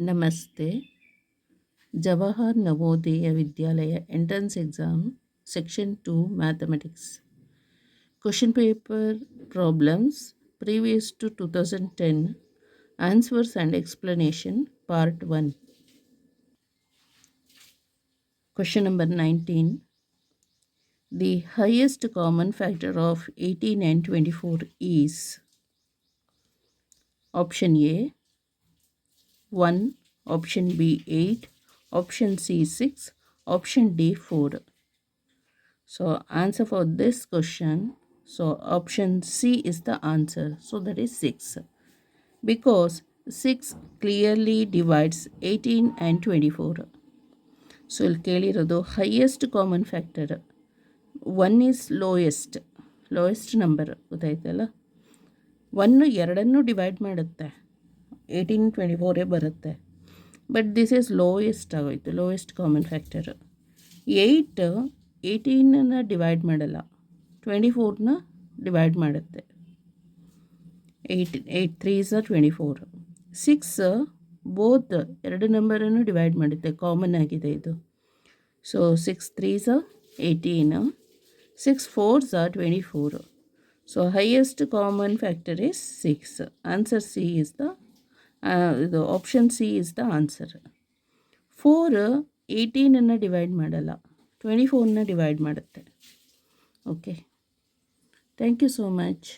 ನಮಸ್ತೆ. Jawahar Navodaya Vidyalaya entrance exam section 2 mathematics question paper problems previous to 2010 answers and explanation part 1. Question number 19. The highest common factor of 18 and 24 is option A 1, option B 8, option C 6, option D 4. So answer for this question, so option C is the answer, so that is 6, because 6 clearly divides 18 and 24. So ಇಲ್ಲಿ ಕೇಳಿರೋದು highest common factor 1 is lowest number, ಗೊತ್ತಾಯ್ತಲ್ಲ. 1 ಎರಡನ್ನೂ divide ಮಾಡುತ್ತೆ, 18 24 ಬರುತ್ತೆ, but this is lowest ಆಗೋಯ್ತು, lowest common factor. 8 18ನ divide ಮಾಡಲ್ಲ, 24ನ ಡಿವೈಡ್ ಮಾಡುತ್ತೆ. 8 3s are 24. 6 ಬೋತ್ ಎರಡು ನಂಬರನ್ನು ಡಿವೈಡ್ ಮಾಡುತ್ತೆ, ಕಾಮನ್ ಆಗಿದೆ ಇದು. So 6 3s are 18, 6 4s are 24. So highest common factor is 6. Answer C is the ಇದು option C is the answer. 4 18ನ್ನು ಡಿವೈಡ್ ಮಾಡಲ್ಲ, 24ನ ಡಿವೈಡ್ ಮಾಡುತ್ತೆ. Okay, thank you so much.